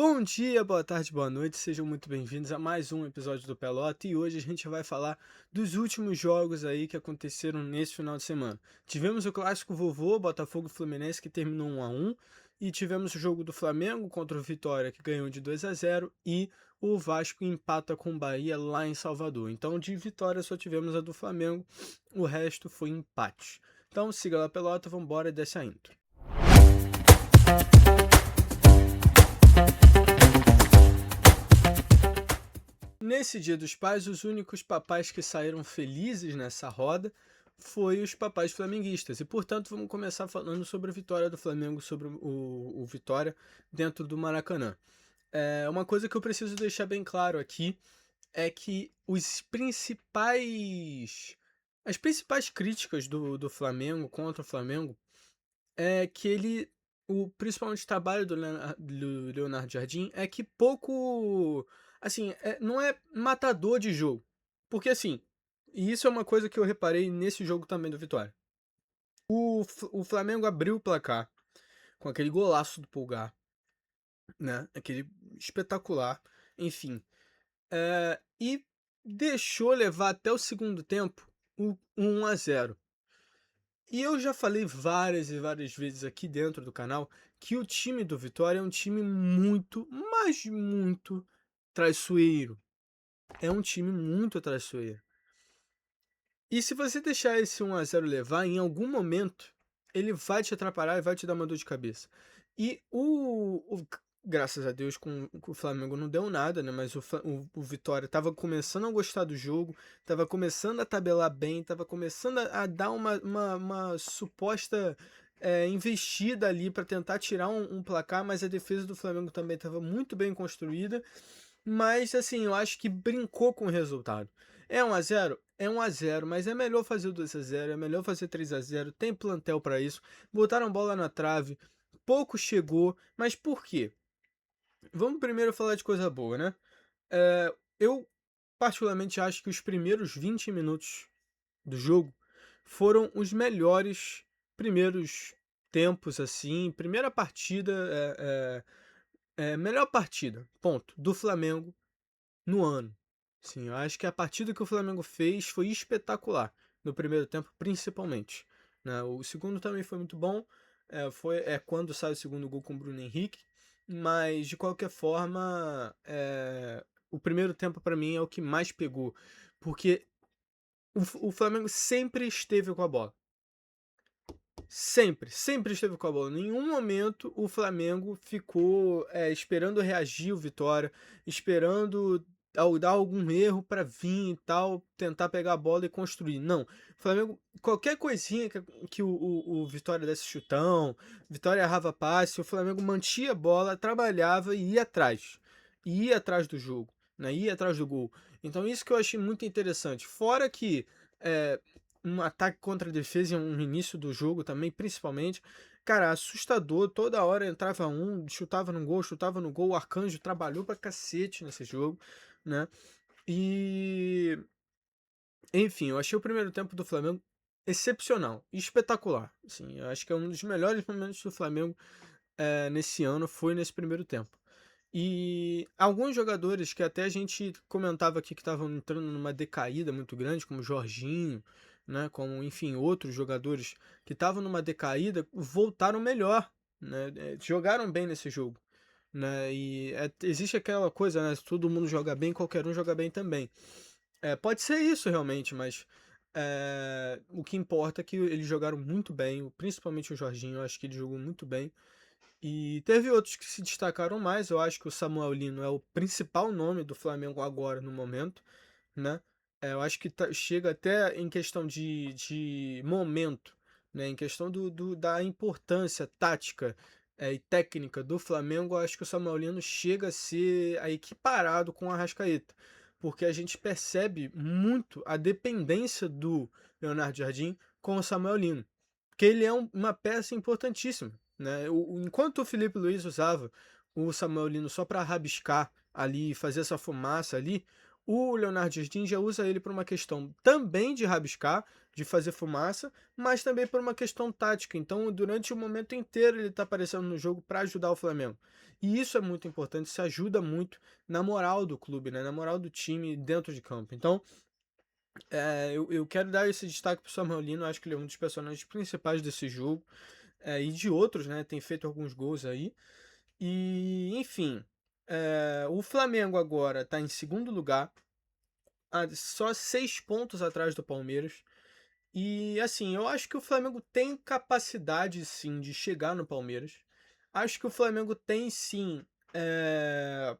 Bom dia, boa tarde, boa noite, sejam muito bem-vindos a mais um episódio do Pelota e hoje a gente vai falar dos últimos jogos aí que aconteceram nesse final de semana. Tivemos o clássico vovô, Botafogo e Fluminense, que terminou 1-1, e tivemos o jogo do Flamengo contra o Vitória, que ganhou de 2-0, e o Vasco empata com o Bahia lá em Salvador. Então de vitória só tivemos a do Flamengo, o resto foi empate. Então siga lá, Pelota, vambora e desce a intro. Nesse Dia dos Pais, os únicos papais que saíram felizes nessa roda foi os papais flamenguistas. E, portanto, vamos começar falando sobre a vitória do Flamengo sobre o Vitória dentro do Maracanã. Uma coisa que eu preciso deixar bem claro aqui é que as principais críticas do Flamengo contra o Flamengo é que principalmente o trabalho do Leonardo Jardim é que pouco, assim, não é matador de jogo. Porque assim, e isso é uma coisa que eu reparei nesse jogo também do Vitória. O Flamengo abriu o placar com aquele golaço do Pulgar, né? Aquele espetacular, enfim. E deixou levar até o segundo tempo o 1-0. E eu já falei várias e várias vezes aqui dentro do canal que o time do Vitória é um time muito, mas muito traiçoeiro. É um time muito traiçoeiro. E se você deixar esse 1-0 levar, em algum momento ele vai te atrapalhar e vai te dar uma dor de cabeça. E graças a Deus com o Flamengo não deu nada, né? Mas o Vitória estava começando a gostar do jogo, estava começando a tabelar bem, estava começando a dar uma suposta investida ali para tentar tirar um placar, mas a defesa do Flamengo também estava muito bem construída. Mas assim, eu acho que brincou com o resultado. É 1-0? É 1-0, mas é melhor fazer o 2-0, é melhor fazer 3-0, tem plantel para isso. Botaram bola na trave, pouco chegou, mas por quê? Vamos primeiro falar de coisa boa, né? Eu particularmente acho que os primeiros 20 minutos do jogo foram os melhores primeiros tempos, assim. Primeira partida, melhor partida, ponto, do Flamengo no ano. Sim, eu acho que a partida que o Flamengo fez foi espetacular, no primeiro tempo principalmente, né? O segundo também foi muito bom, quando sai o segundo gol com o Bruno Henrique, mas de qualquer forma, o primeiro tempo para mim é o que mais pegou, porque o Flamengo sempre esteve com a bola. Sempre, sempre esteve com a bola. Em nenhum momento o Flamengo ficou esperando reagir o Vitória, esperando dar algum erro para vir e tal, tentar pegar a bola e construir. Não. O Flamengo, qualquer coisinha que o Vitória desse chutão, Vitória errava passe, o Flamengo mantinha a bola, trabalhava e ia atrás. Ia atrás do jogo, né? Ia atrás do gol. Então isso que eu achei muito interessante. Fora que. É, um ataque contra a defesa no início do jogo também, principalmente. Cara, assustador. Toda hora entrava chutava no gol. O Arcanjo trabalhou pra cacete nesse jogo, né? E. Enfim, eu achei o primeiro tempo do Flamengo excepcional, espetacular. Assim, eu acho que é um dos melhores momentos do Flamengo nesse ano foi nesse primeiro tempo. E alguns jogadores que até a gente comentava aqui que estavam entrando numa decaída muito grande, como o Jorginho, né, como enfim outros jogadores que estavam numa decaída, voltaram melhor, né, jogaram bem nesse jogo, né, e existe aquela coisa, né, se todo mundo joga bem, qualquer um joga bem também. Pode ser isso realmente, mas o que importa é que eles jogaram muito bem, principalmente o Jorginho, eu acho que ele jogou muito bem. E teve outros que se destacaram mais. Eu acho que o Samuel Lino é o principal nome do Flamengo agora no momento, né? Eu acho que chega até em questão de momento, né? Em questão da importância tática e técnica do Flamengo, eu acho que o Samuel Lino chega a ser equiparado com o Arrascaeta, porque a gente percebe muito a dependência do Leonardo Jardim com o Samuel Lino, porque ele é uma peça importantíssima, né? Enquanto o Felipe Luiz usava o Samuel Lino só para rabiscar ali, fazer essa fumaça ali, O Leonardo Jardim já usa ele por uma questão também de rabiscar, de fazer fumaça, mas também por uma questão tática. Então, durante o momento inteiro, ele está aparecendo no jogo para ajudar o Flamengo. E isso é muito importante, isso ajuda muito na moral do clube, né? Na moral do time dentro de campo. Então, eu quero dar esse destaque para o Samuel Lino, acho que ele é um dos personagens principais desse jogo, e de outros, né? Tem feito alguns gols aí. E, enfim, o Flamengo agora está em segundo lugar, só 6 pontos atrás do Palmeiras. E assim, eu acho que o Flamengo tem capacidade sim de chegar no Palmeiras. Acho que o Flamengo tem sim é,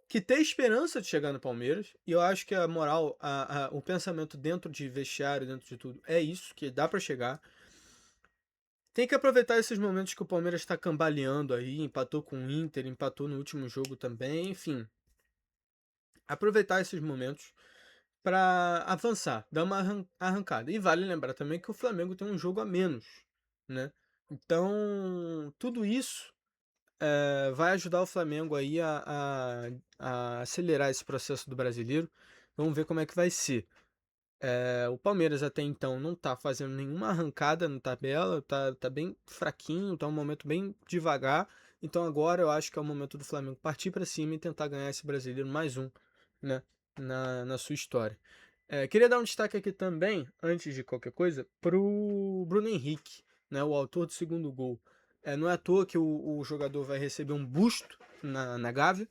que ter esperança de chegar no Palmeiras. E eu acho que a moral, o pensamento dentro de vestiário, dentro de tudo, é isso, que dá pra chegar. Tem que aproveitar esses momentos que o Palmeiras está cambaleando aí, empatou com o Inter, empatou no último jogo também, enfim. Aproveitar esses momentos para avançar, dar uma arrancada. E vale lembrar também que o Flamengo tem um jogo a menos, né? Então, tudo isso vai ajudar o Flamengo aí a acelerar esse processo do brasileiro. Vamos ver como é que vai ser. O Palmeiras até então não tá fazendo nenhuma arrancada na tabela, tá bem fraquinho, tá um momento bem devagar. Então agora eu acho que é o momento do Flamengo partir para cima e tentar ganhar esse brasileiro mais um, né, na sua história. Queria dar um destaque aqui também, antes de qualquer coisa, pro Bruno Henrique, né, o autor do segundo gol. Não é à toa que o jogador vai receber um busto na Gávea,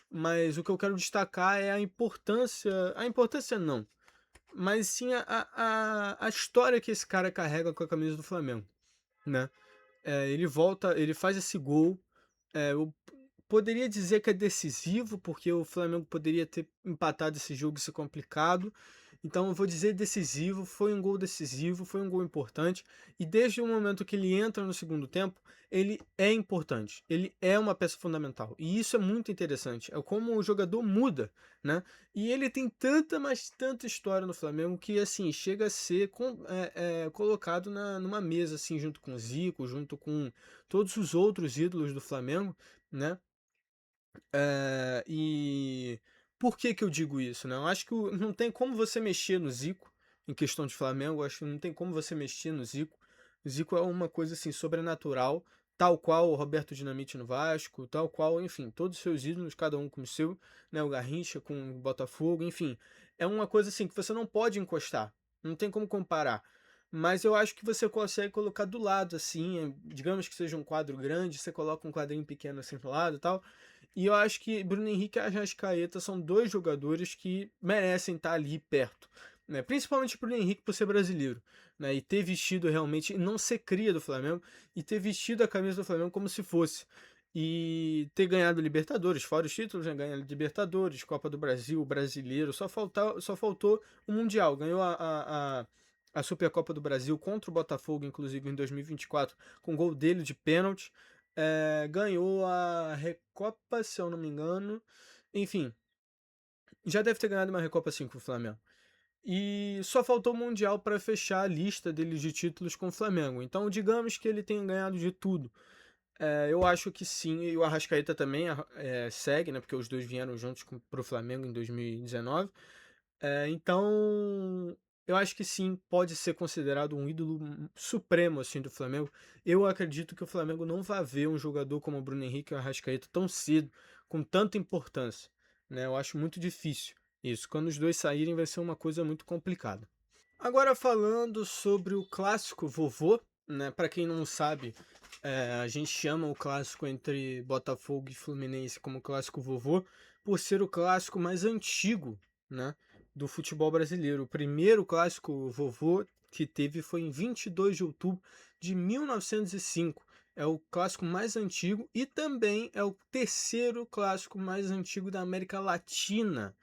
mas o que eu quero destacar é a importância não, mas sim a história que esse cara carrega com a camisa do Flamengo, né? Ele volta, ele faz esse gol. Eu poderia dizer que é decisivo, porque o Flamengo poderia ter empatado esse jogo e ser complicado. Então eu vou dizer decisivo, foi um gol decisivo, foi um gol importante. E desde o momento que ele entra no segundo tempo, ele é importante. Ele é uma peça fundamental. E isso é muito interessante. É como o jogador muda, né? E ele tem tanta, mas tanta história no Flamengo que, assim, chega a ser colocado numa mesa, assim, junto com o Zico, junto com todos os outros ídolos do Flamengo, né? E por que que eu digo isso, né? Eu acho que não tem como você mexer no Zico em questão de Flamengo. Eu acho que não tem como você mexer no Zico. O Zico é uma coisa assim sobrenatural, tal qual o Roberto Dinamite no Vasco, tal qual, enfim, todos os seus ídolos, cada um com o seu, né? O Garrincha com o Botafogo, enfim, é uma coisa assim que você não pode encostar, não tem como comparar. Mas eu acho que você consegue colocar do lado, assim, digamos que seja um quadro grande, você coloca um quadrinho pequeno assim do lado e tal, e eu acho que Bruno Henrique e Arrascaeta são dois jogadores que merecem estar ali perto, né? Principalmente Bruno Henrique por ser brasileiro, né? E ter vestido realmente, e não ser cria do Flamengo, e ter vestido a camisa do Flamengo como se fosse. E ter ganhado Libertadores, fora os títulos, né? Ganhar Libertadores, Copa do Brasil, Brasileiro, só faltou o Mundial. Ganhou a Supercopa do Brasil contra o Botafogo, inclusive em 2024, com gol dele de pênalti. Ganhou a Recopa, se eu não me engano. Enfim, já deve ter ganhado uma Recopa sim com o Flamengo. E só faltou o Mundial para fechar a lista dele de títulos com o Flamengo. Então, digamos que ele tenha ganhado de tudo. Eu acho que sim, e o Arrascaeta também segue, né? Porque os dois vieram juntos para o Flamengo em 2019. Então, eu acho que sim, pode ser considerado um ídolo supremo assim do Flamengo. Eu acredito que o Flamengo não vai ver um jogador como o Bruno Henrique e o Arrascaeta tão cedo, com tanta importância, né? Eu acho muito difícil isso. Quando os dois saírem, vai ser uma coisa muito complicada. Agora falando sobre o clássico vovô, né? Para quem não sabe, a gente chama o clássico entre Botafogo e Fluminense como clássico vovô por ser o clássico mais antigo, né, do futebol brasileiro. O primeiro clássico vovô que teve foi em 22 de outubro de 1905. É o clássico mais antigo e também é o terceiro clássico mais antigo da América Latina.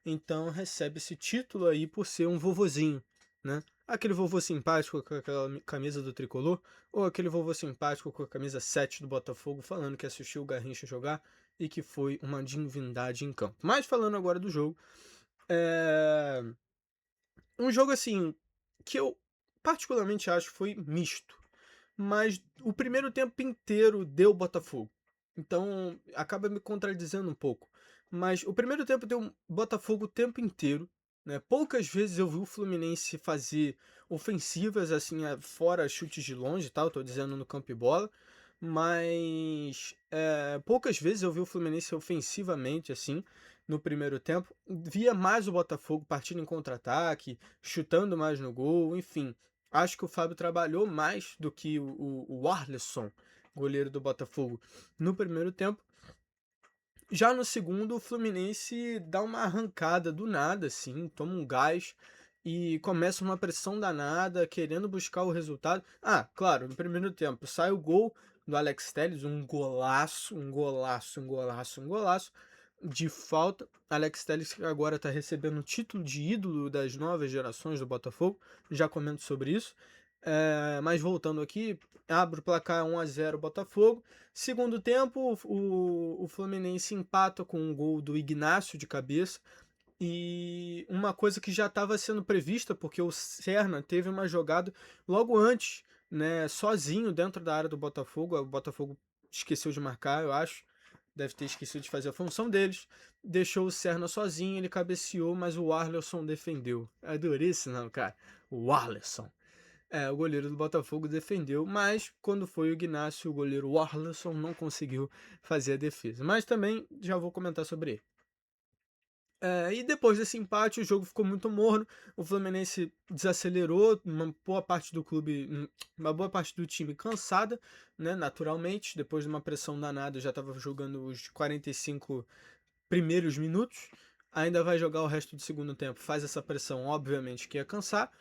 Então recebe esse título aí por ser um vovozinho, né? Aquele vovô simpático com aquela camisa do tricolor, ou aquele vovô simpático com a camisa 7 do Botafogo, falando que assistiu o Garrincha jogar e que foi uma divindade em campo. Mas falando agora do jogo, é um jogo assim que eu particularmente acho foi misto, mas o primeiro tempo inteiro deu Botafogo. Então acaba me contradizendo um pouco. Mas o primeiro tempo deu Botafogo o tempo inteiro, né, poucas vezes eu vi o Fluminense fazer ofensivas, assim, fora chutes de longe e tal, tô dizendo no campo e bola, mas, poucas vezes eu vi o Fluminense ofensivamente, assim, no primeiro tempo. Via mais o Botafogo partindo em contra-ataque, chutando mais no gol, enfim. Acho que o Fábio trabalhou mais do que o Arlesson, goleiro do Botafogo, no primeiro tempo. Já no segundo, o Fluminense dá uma arrancada do nada, assim, toma um gás e começa uma pressão danada, querendo buscar o resultado. Ah, claro, no primeiro tempo sai o gol do Alex Telles, um golaço, um golaço, um golaço, um golaço de falta. Alex Telles que agora está recebendo o título de ídolo das novas gerações do Botafogo, já comento sobre isso. Mas voltando aqui, abre o placar 1-0 Botafogo. Segundo tempo, o Fluminense empata com um gol do Ignacio de cabeça. E uma coisa que já estava sendo prevista, porque o Serna teve uma jogada logo antes, né, sozinho dentro da área do Botafogo. O Botafogo esqueceu de marcar, eu acho. Deve ter esquecido de fazer a função deles. Deixou o Serna sozinho, ele cabeceou, mas o Arlesson defendeu. Adorei esse não, cara. O Arlesson. O goleiro do Botafogo defendeu, mas quando foi o Ignacio, o goleiro Warleson não conseguiu fazer a defesa. Mas também já vou comentar sobre ele. E depois desse empate, o jogo ficou muito morno. O Fluminense desacelerou, uma boa parte do clube, uma boa parte do time cansada, né? Naturalmente, depois de uma pressão danada, já estava jogando os 45 primeiros minutos. Ainda vai jogar o resto do segundo tempo, faz essa pressão, obviamente que ia cansar.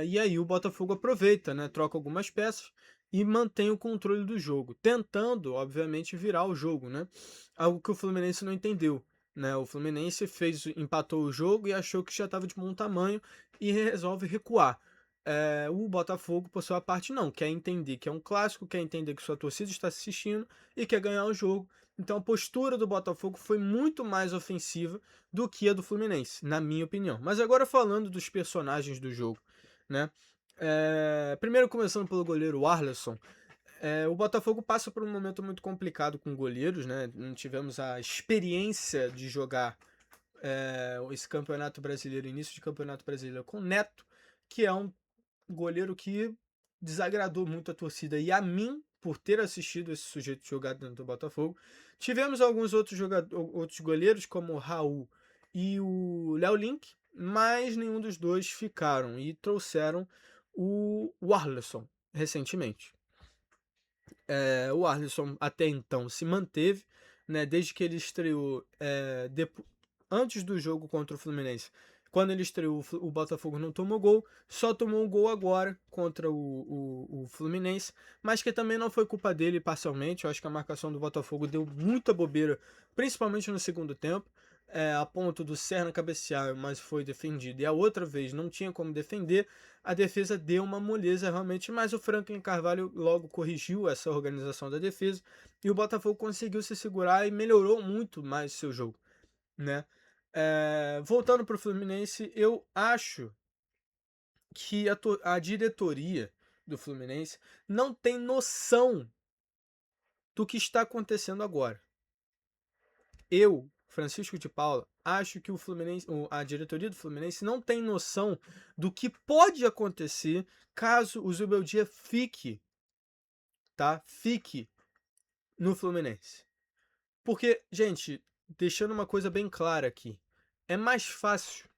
E aí o Botafogo aproveita, né, troca algumas peças e mantém o controle do jogo, tentando, obviamente, virar o jogo, né? Algo que o Fluminense não entendeu, né? O Fluminense empatou o jogo e achou que já estava de bom tamanho e resolve recuar. O Botafogo, por sua parte, não. Quer entender que é um clássico, quer entender que sua torcida está assistindo e quer ganhar o jogo. Então a postura do Botafogo foi muito mais ofensiva do que a do Fluminense, na minha opinião. Mas agora falando dos personagens do jogo, né? Primeiro começando pelo goleiro Arlesson, o Botafogo passa por um momento muito complicado com goleiros, né? Não tivemos a experiência de jogar esse campeonato brasileiro, início de campeonato brasileiro com Neto, que é um goleiro que desagradou muito a torcida e a mim por ter assistido esse sujeito jogar dentro do Botafogo. Tivemos alguns outros goleiros, como o Raul e o Léo Link, mas nenhum dos dois ficaram e trouxeram o Warleson recentemente. O Arlisson até então se manteve, né, desde que ele estreou antes do jogo contra o Fluminense. Quando ele estreou, o Botafogo não tomou gol, só tomou um gol agora contra o Fluminense, mas que também não foi culpa dele parcialmente. Eu acho que a marcação do Botafogo deu muita bobeira, principalmente no segundo tempo, a ponto do Serna cabecear, mas foi defendido. E a outra vez não tinha como defender, a defesa deu uma moleza realmente, mas o Franklin Carvalho logo corrigiu essa organização da defesa e o Botafogo conseguiu se segurar e melhorou muito mais seu jogo, né? Voltando para o Fluminense, eu acho que a diretoria do Fluminense não tem noção do que está acontecendo agora. Eu, Francisco de Paula, acho que a diretoria do Fluminense não tem noção do que pode acontecer caso o Zubeldia fique, tá? Fique no Fluminense. Porque, gente, deixando uma coisa bem clara aqui, é mais fácil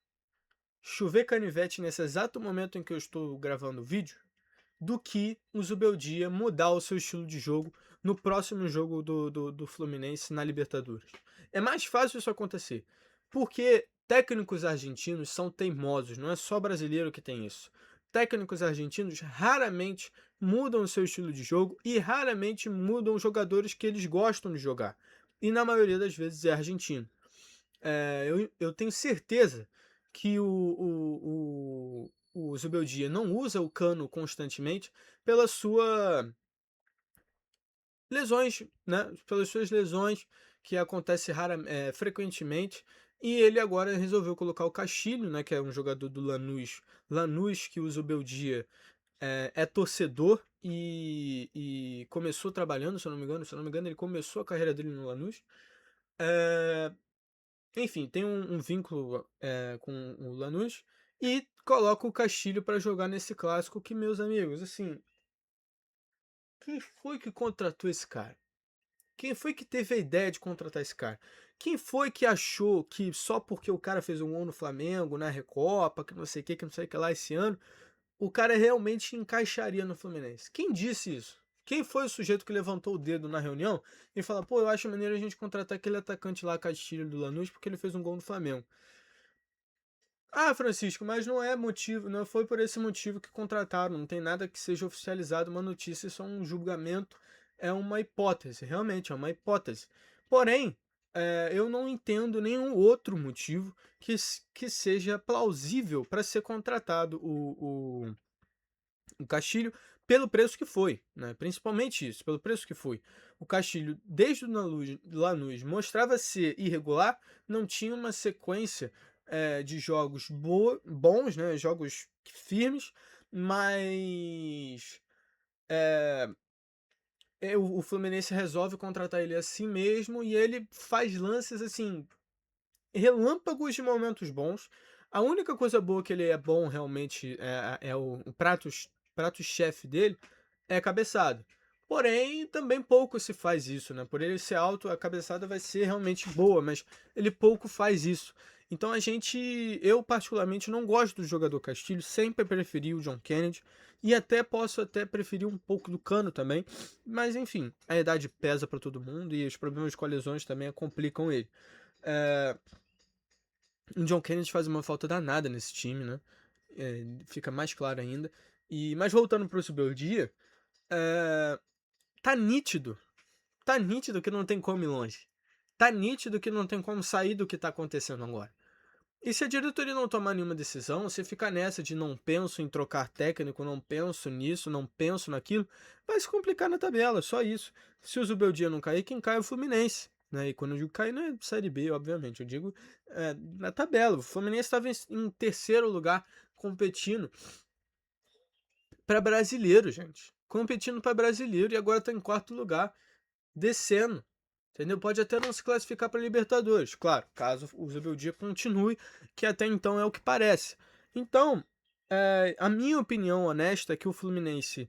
chover canivete nesse exato momento em que eu estou gravando o vídeo do que o Zubeldia mudar o seu estilo de jogo no próximo jogo do Fluminense na Libertadores. É mais fácil isso acontecer, porque técnicos argentinos são teimosos, não é só brasileiro que tem isso. Técnicos argentinos raramente mudam o seu estilo de jogo e raramente mudam os jogadores que eles gostam de jogar. E na maioria das vezes é argentino. Eu tenho certeza que o Zubeldia não usa o Cano constantemente pela sua lesões, né? Pelas suas lesões que acontece frequentemente. E ele agora resolveu colocar o Castilho, né? Que é um jogador do Lanús. Lanús que o Zubeldia é torcedor e começou trabalhando, se eu não me engano. Se eu não me engano, ele começou a carreira dele no Lanús. Eh, Enfim, tem um vínculo, com o Lanús e coloca o Castilho para jogar nesse clássico que, meus amigos, assim, quem foi que contratou esse cara? Quem foi que teve a ideia de contratar esse cara? Quem foi que achou que só porque o cara fez um gol no Flamengo, na Recopa, que não sei o que não sei o que lá esse ano, o cara realmente encaixaria no Fluminense? Quem disse isso? Quem foi o sujeito que levantou o dedo na reunião e falou: pô, eu acho maneiro a gente contratar aquele atacante lá, Castilho do Lanús, porque ele fez um gol no Flamengo? Ah, Francisco, mas não é motivo, não foi por esse motivo que contrataram, não tem nada que seja oficializado uma notícia, isso é um julgamento, é uma hipótese, realmente é uma hipótese. Porém, eu não entendo nenhum outro motivo que seja plausível para ser contratado o Castilho pelo preço que foi, né? Principalmente isso, pelo preço que foi. O Castilho, desde o Lanús, mostrava ser irregular, não tinha uma sequência de jogos bons, né? Jogos firmes, mas o Fluminense resolve contratar ele assim mesmo e ele faz lances assim relâmpagos de momentos bons. A única coisa boa que ele é bom realmente é o prato-chefe dele é a cabeçada. Porém, também pouco se faz isso, né? Por ele ser alto, a cabeçada vai ser realmente boa, mas ele pouco faz isso. Então eu particularmente não gosto do jogador Castilho, sempre preferi o John Kennedy e até posso até preferir um pouco do Cano também, mas enfim, a idade pesa para todo mundo e os problemas com lesões também complicam ele. É, o John Kennedy faz uma falta danada nesse time, né? Fica mais claro ainda. Mas voltando pro Subeldia, é, tá nítido. Tá nítido que não tem como ir longe. Tá nítido que não tem como sair do que tá acontecendo agora. E se a diretoria não tomar nenhuma decisão, você ficar nessa de não penso em trocar técnico, não penso nisso, não penso naquilo, vai se complicar na tabela, só isso. Se o Zubeldia não cair, quem cai é o Fluminense. Né? E quando eu digo cair, não é Série B, obviamente, eu digo na tabela. O Fluminense estava em terceiro lugar competindo para brasileiro, gente. Competindo para brasileiro e agora está em quarto lugar, descendo. Entendeu? Pode até não se classificar para Libertadores, claro, caso o Zubeldia continue, que até então é o que parece. Então, a minha opinião honesta é que o Fluminense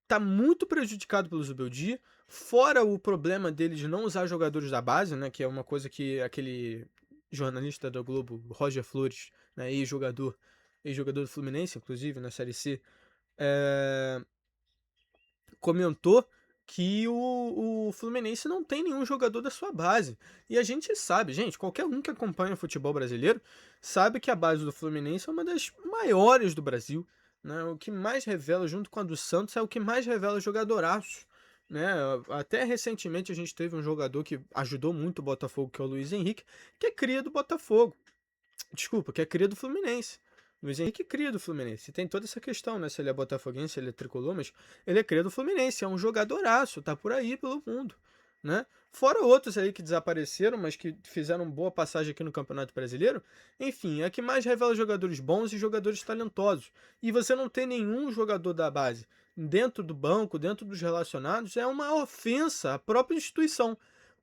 está muito prejudicado pelo Zubeldia, fora o problema dele de não usar jogadores da base, né, que é uma coisa que aquele jornalista da Globo, Roger Flores, né, ex-jogador do Fluminense, inclusive, na Série C, é, comentou que o Fluminense não tem nenhum jogador da sua base. E a gente sabe, gente, qualquer um que acompanha o futebol brasileiro sabe que a base do Fluminense é uma das maiores do Brasil. Né? O que mais revela, junto com a do Santos, é o que mais revela jogadoraço. Né? Até recentemente a gente teve um jogador que ajudou muito o Botafogo, que é o Luiz Henrique, que é cria do Botafogo. Desculpa, que é cria do Fluminense. Luiz Henrique é cria do Fluminense. Tem toda essa questão, né? Se ele é botafoguense, se ele é tricolor, mas ele é cria do Fluminense. É um jogadoraço, tá por aí pelo mundo, né? Fora outros aí que desapareceram, mas que fizeram boa passagem aqui no Campeonato Brasileiro. Enfim, é que mais revela jogadores bons e jogadores talentosos. E você não ter nenhum jogador da base dentro do banco, dentro dos relacionados, é uma ofensa à própria instituição.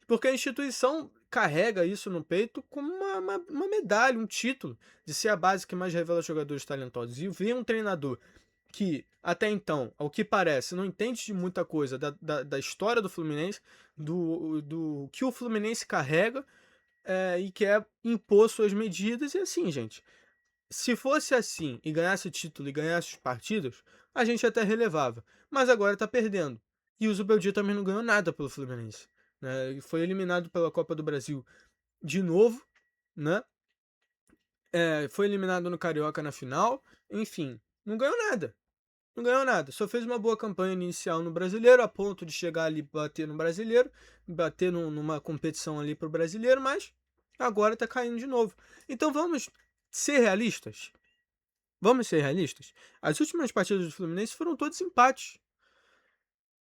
Porque a instituição carrega isso no peito como uma medalha, um título de ser a base que mais revela jogadores talentosos. E ver um treinador que, até então, ao que parece, não entende de muita coisa da história do Fluminense, do que o Fluminense carrega e quer impor suas medidas. E assim, gente, se fosse assim e ganhasse o título e ganhasse os partidos, a gente até relevava. Mas agora tá perdendo. E o Zubeldia também não ganhou nada pelo Fluminense. Né? Foi eliminado pela Copa do Brasil de novo, né? Foi eliminado no Carioca na final. Enfim, não ganhou nada. Não ganhou nada. Só fez uma boa campanha inicial no Brasileiro, a ponto de chegar ali bater no Brasileiro, bater numa competição ali pro Brasileiro, mas agora tá caindo de novo. Então vamos ser realistas. Vamos ser realistas. As últimas partidas do Fluminense foram todos empates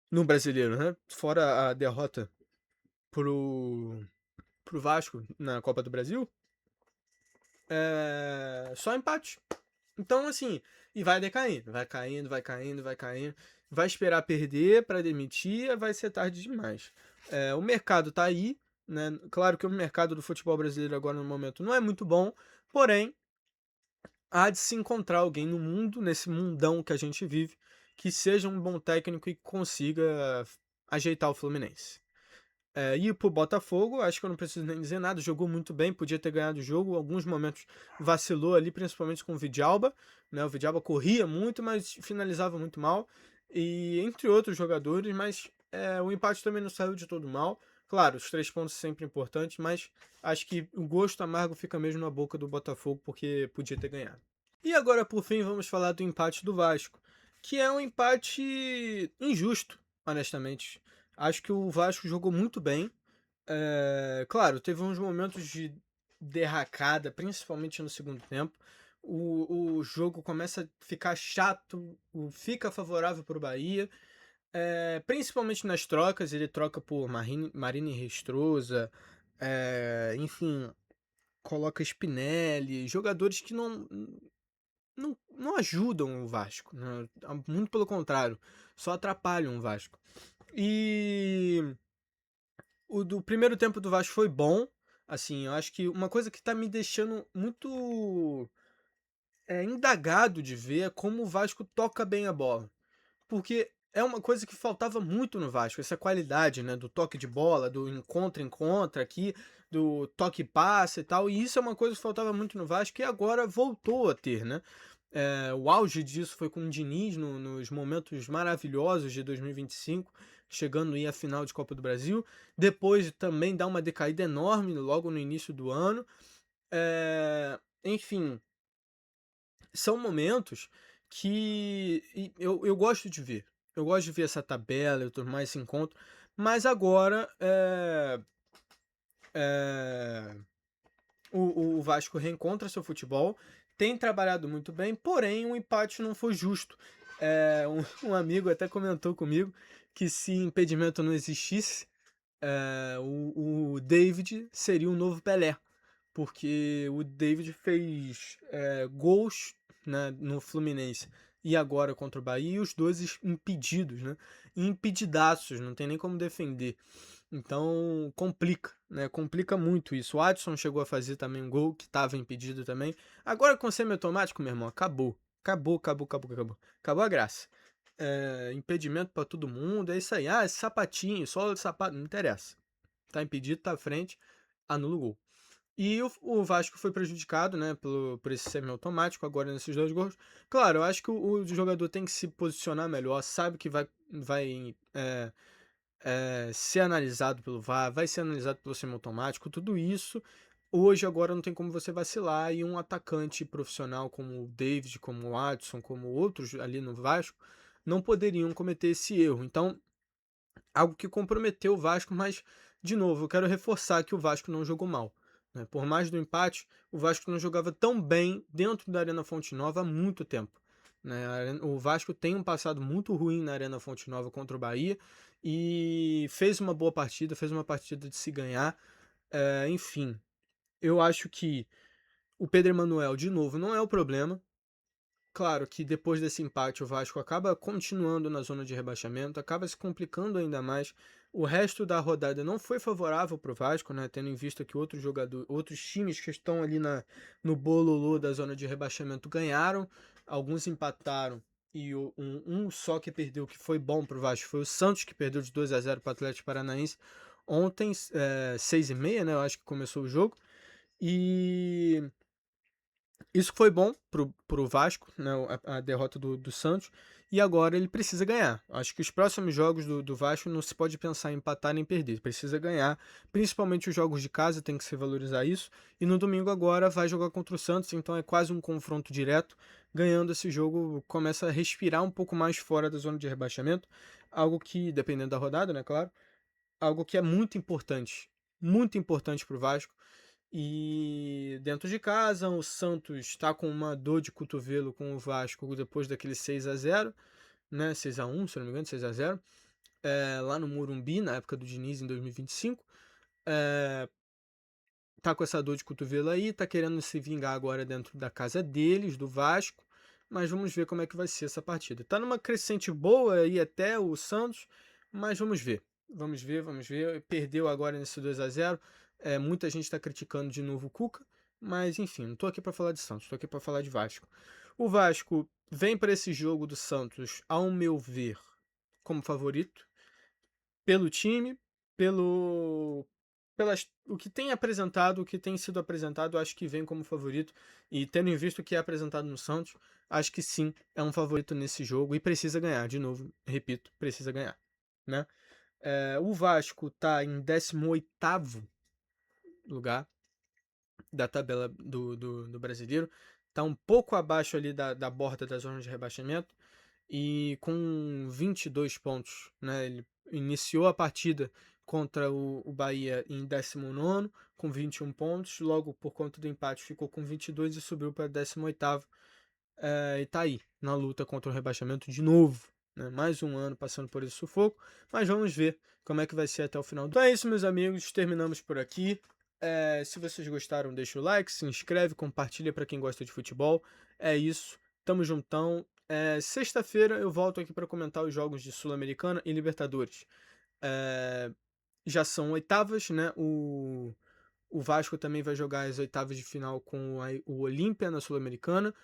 no Brasileiro, né? Fora a derrota pro, pro Vasco na Copa do Brasil, só empate. Então, assim, e vai decaindo, vai caindo, vai caindo, vai caindo. Vai esperar perder para demitir, vai ser tarde demais. O mercado tá aí, né. Claro que o mercado do futebol brasileiro agora no momento não é muito bom, porém, há de se encontrar alguém no mundo, nesse mundão que a gente vive, que seja um bom técnico e consiga ajeitar o Fluminense. E pro Botafogo, acho que eu não preciso nem dizer nada, jogou muito bem, podia ter ganhado o jogo, alguns momentos vacilou ali, principalmente com o Vidalba, né? O Vidalba corria muito, mas finalizava muito mal, e entre outros jogadores, mas o empate também não saiu de todo mal. Claro, os 3 pontos sempre importantes, mas acho que o gosto amargo fica mesmo na boca do Botafogo, porque podia ter ganhado. E agora, por fim, vamos falar do empate do Vasco, que é um empate injusto, honestamente. Acho que o Vasco jogou muito bem. Claro, teve uns momentos de derracada, principalmente no segundo tempo. O jogo começa a ficar chato, fica favorável para o Bahia, principalmente nas trocas. Ele troca por Marini Restrosa, enfim, coloca Spinelli, jogadores que não ajudam o Vasco, né? Muito pelo contrário, só atrapalham o Vasco. E o do primeiro tempo do Vasco foi bom. Assim, eu acho que uma coisa que tá me deixando muito indagado de ver é como o Vasco toca bem a bola. Porque é uma coisa que faltava muito no Vasco, essa qualidade, né, do toque de bola, do encontra aqui, do toque e passe e tal. E isso é uma coisa que faltava muito no Vasco e agora voltou a ter, né? O auge disso foi com o Diniz nos momentos maravilhosos de 2025, chegando aí à final de Copa do Brasil. Depois também dá uma decaída enorme logo no início do ano. Enfim, são momentos que eu gosto de ver. Eu gosto de ver essa tabela e tudo mais, esse encontro. Mas agora é, o Vasco reencontra seu futebol, tem trabalhado muito bem, porém o empate não foi justo. Um amigo até comentou comigo que se impedimento não existisse, o David seria o novo Pelé, porque o David fez gols, né, no Fluminense e agora contra o Bahia, e os dois impedidos, né? Impedidaços, não tem nem como defender. Então complica, né? Complica muito isso. O Adson chegou a fazer também um gol que estava impedido também. Agora com semiautomático, meu irmão, acabou. Acabou, acabou, acabou, acabou. Acabou a graça. Impedimento para todo mundo, é isso aí. Ah, esse sapatinho, sola de sapato, não interessa. Tá impedido, tá à frente, anula o gol. E o Vasco foi prejudicado, né, por esse semiautomático agora nesses 2 gols. Claro, eu acho que o jogador tem que se posicionar melhor, sabe que vai ser analisado pelo VAR, vai ser analisado pelo semiautomático, tudo isso. Hoje, agora, não tem como você vacilar e um atacante profissional como o David, como o Adson, como outros ali no Vasco, não poderiam cometer esse erro. Então, algo que comprometeu o Vasco, mas, de novo, eu quero reforçar que o Vasco não jogou mal, né? Por mais do empate, o Vasco não jogava tão bem dentro da Arena Fonte Nova há muito tempo, né? O Vasco tem um passado muito ruim na Arena Fonte Nova contra o Bahia e fez uma boa partida, fez uma partida de se ganhar. Enfim, eu acho que o Pedro Emanuel, de novo, não é o problema. Claro que depois desse empate o Vasco acaba continuando na zona de rebaixamento, acaba se complicando ainda mais. O resto da rodada não foi favorável para o Vasco, né? Tendo em vista que outros times que estão ali no bololô da zona de rebaixamento ganharam, alguns empataram e um só que perdeu, que foi bom para o Vasco, foi o Santos, que perdeu de 2-0 para o Atlético Paranaense ontem, 6h30, né? Eu acho que começou o jogo. E isso foi bom pro Vasco, né, a derrota do Santos, e agora ele precisa ganhar. Acho que os próximos jogos do Vasco não se pode pensar em empatar nem perder, precisa ganhar, principalmente os jogos de casa, tem que se valorizar isso, e no domingo agora vai jogar contra o Santos, então é quase um confronto direto. Ganhando esse jogo, começa a respirar um pouco mais fora da zona de rebaixamento, algo que, dependendo da rodada, né, claro, algo que é muito importante pro Vasco. E dentro de casa, o Santos está com uma dor de cotovelo com o Vasco depois daquele 6-0, né? 6-1, se não me engano, 6-0, lá no Morumbi, na época do Diniz, em 2025. Tá com essa dor de cotovelo aí, tá querendo se vingar agora dentro da casa deles, do Vasco, mas vamos ver como é que vai ser essa partida. Tá numa crescente boa aí até o Santos, mas vamos ver. Vamos ver, vamos ver. Perdeu agora nesse 2-0. Muita gente está criticando de novo o Cuca, mas enfim, não tô aqui para falar de Santos, tô aqui para falar de Vasco. O Vasco vem para esse jogo do Santos, ao meu ver, como favorito, pelo time, pelo o que tem apresentado, o que tem sido apresentado, acho que vem como favorito. E tendo em vista o que é apresentado no Santos, acho que sim, é um favorito nesse jogo e precisa ganhar. De novo, repito, precisa ganhar, né? O Vasco tá em 18º lugar da tabela do Brasileiro. Tá um pouco abaixo ali da borda da zona de rebaixamento. E com 22 pontos, né? Ele iniciou a partida contra o Bahia em 19º, com 21 pontos. Logo, por conta do empate, ficou com 22 e subiu para 18º. E tá aí, na luta contra o rebaixamento de novo. Né? Mais um ano passando por esse sufoco. Mas vamos ver como é que vai ser até o final. Então é isso, meus amigos. Terminamos por aqui. Se vocês gostaram, deixa o like, se inscreve, compartilha para quem gosta de futebol. É isso. Tamo juntão. Sexta-feira eu volto aqui para comentar os jogos de Sul-Americana e Libertadores. Já são oitavas, né? O Vasco também vai jogar as oitavas de final com o Olímpia na Sul-Americana.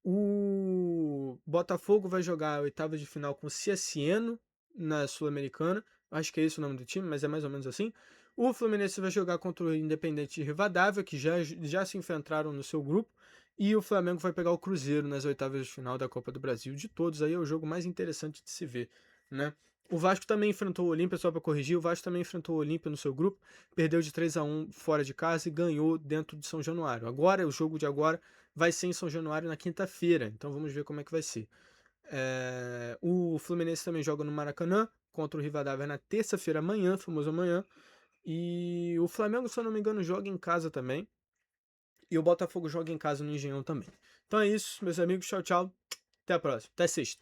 O Botafogo vai jogar a oitava de final com o CSN na Sul-Americana. Acho que é esse o nome do time, mas é mais ou menos assim. O Fluminense vai jogar contra o Independente de Rivadavia, que já se enfrentaram no seu grupo. E o Flamengo vai pegar o Cruzeiro nas oitavas de final da Copa do Brasil. De todos, aí é o jogo mais interessante de se ver, né? O Vasco também enfrentou o Olímpia, só para corrigir, o Vasco também enfrentou o Olímpia no seu grupo, perdeu de 3-1 fora de casa e ganhou dentro de São Januário. Agora, o jogo de agora vai ser em São Januário na quinta-feira, então vamos ver como é que vai ser. O Fluminense também joga no Maracanã contra o Rivadavia na terça-feira, amanhã, famoso amanhã. E o Flamengo, se eu não me engano, joga em casa também. E o Botafogo joga em casa no Engenhão também. Então é isso, meus amigos. Tchau, tchau. Até a próxima. Até sexta.